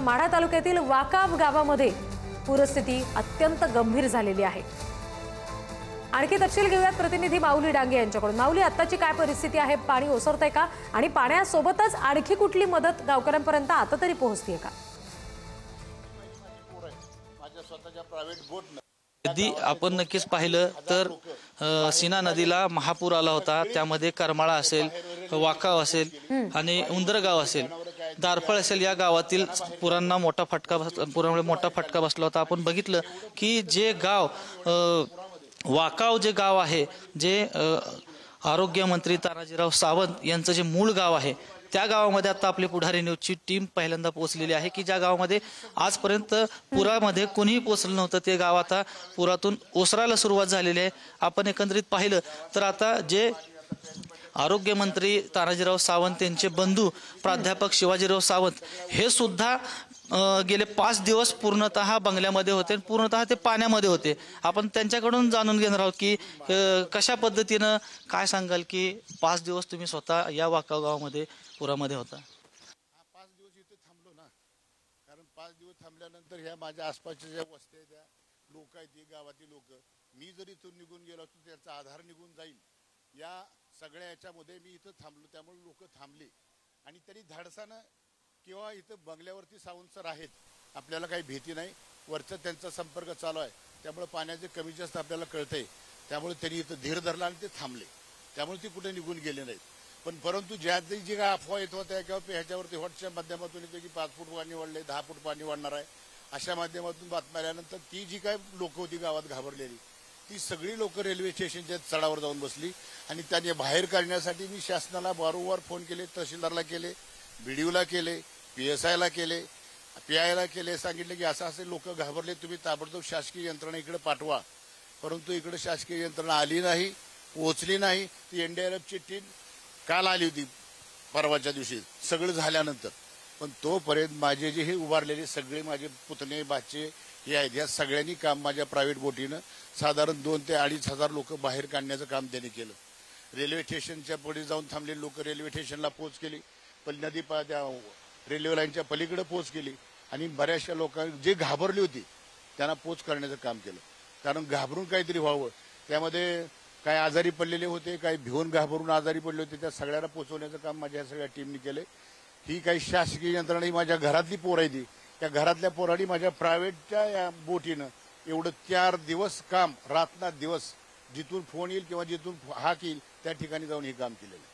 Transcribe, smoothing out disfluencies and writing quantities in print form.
माढा तालुक्यातील वाकाव गावामध्ये पूरस्थिती अत्यंत गंभीर झालेली आहे। आणखी तपशील घेऊयात प्रतिनिधी माऊली डांगे यांच्याकडून। माऊली, आत्ताची काय परिस्थिती आहे? पाणी ओसरतंय का आणि पाण्यासोबतच आणखी कुठली मदत गावकऱ्यांपर्यंत आता तरी पोहोचतेय का? यदि आपण नक्कीच पाहिलं तर सीना नदीला महापूर आला होता। त्यामध्ये करमाळा असेल, वाकाव असेल आणि उंदरगाव असेल, दारफळ असेल, या गावातील पुरांना पुरामुळे मोठा फटका बसला होता। आपण बघितलं की जे गाव वाकाव जे गाव आहे, जे आरोग्यमंत्री तानाजीराव सावंत यांचं जे मूळ गाव आहे, त्या गावामध्ये आता आपली पुढारी न्यूजची टीम पहिल्यांदा पोहोचलेली आहे की ज्या गावामध्ये आजपर्यंत पुरामध्ये कोणीही पोहोचलं नव्हतं, ते गाव आता पुरातून ओसरायला सुरुवात झालेली आहे। आपण एकंदरीत पाहिलं तर आता जे आरोग्यमंत्री तानाजीराव सावंत यांचे बंधू प्राध्यापक शिवाजीराव सावंत हे सुद्धा गेले 5 दिवस पूर्णतः बंगल्यामध्ये होते, पूर्णतः ते पाण्यामध्ये होते। आपण त्यांच्याकडून जाणून घेणार आहोत की कशा पद्धतीनं, काय सांगाल की 5 दिवस तुम्ही स्वतः या वाकाव गावामध्ये पुरामध्ये होता? 5 दिवस इथे थांबलो ना, कारण 5 दिवस थांबल्यानंतर ह्या माझ्या आसपासच्या ज्या वस्त्या आहेत, लोक आहेत, गावातील लोक, मी जर इथून निघून गेलो असतो त्याचा आधार निघून जाईल, या सगळ्या याच्यामध्ये मी इथं थांबलो। त्यामुळे लोक थांबले आणि तरी धाडसानं किंवा इथं बंगल्यावरती सावंत सर आहेत, आपल्याला काही भीती नाही, वरचा त्यांचा संपर्क चालू आहे, त्यामुळे पाण्याचे कमी जास्त आपल्याला कळतंय, त्यामुळे त्यांनी इथं धीर धरला आणि ते थांबले, त्यामुळे ते कुठे निघून गेले नाहीत। पण परंतु ज्या जी काय अफवा येत होत्या किंवा ह्याच्यावरती व्हॉट्सच्या माध्यमातून येते की 5 फूट पाणी वाढले, 10 फूट पाणी वाढणार आहे, अशा माध्यमातून बातम्या आल्यानंतर ती जी काय लोक होती गावात घाबरलेली, ती सगळी लोक रेल्वे स्टेशनच्या चढावर जाऊन बसली आणि त्यांनी बाहेर काढण्यासाठी मी शासनाला वारंवार फोन केले, तहसीलदारला केले, बीडीओला केले, PSIला केले, PIला केले, सांगितले की असं असे लोक घाबरले, तुम्ही ताबडतोब शासकीय यंत्रणा इकडे पाठवा। परंतु इकडे शासकीय यंत्रणा आली नाही, पोहोचली नाही। ती NDRFची टीम काल आली होती, परवाच्या दिवशी सगळं झाल्यानंतर, पण तोपर्यंत माझे जे हे उभारलेले सगळे माझे पुतणे बाचे हे आहेत, या सगळ्यांनी काम माझ्या प्रायव्हेट बोटीनं साधारण 2 ते 2.5 हजार लोक बाहेर काढण्याचं काम त्यांनी केलं। रेल्वे स्टेशनच्या पुढे जाऊन थांबलेले लोक रेल्वे स्टेशनला पोच केली, पण नदी रेल्वे लाईनच्या पलीकडे पोच केली आणि बऱ्याचशा लोकांनी जे घाबरली होती त्यांना पोच करण्याचं काम केलं, कारण घाबरून काहीतरी व्हावं। त्यामध्ये काही आजारी पडलेले होते, काही भिवून घाबरून आजारी पडले होते, त्या सगळ्यांना पोचवण्याचं काम माझ्या या सगळ्या टीमने केले। ही काही शासकीय यंत्रणा, ही माझ्या घरातली पोरं आहे, ती त्या घरातल्या पोरांनी माझ्या प्रायव्हेटच्या या बोटीनं एवढं 4 दिवस काम, रातना दिवस, जिथून फोन येईल किंवा जिथून हाक येईल त्या ठिकाणी जाऊन हे काम केलेलं आहे।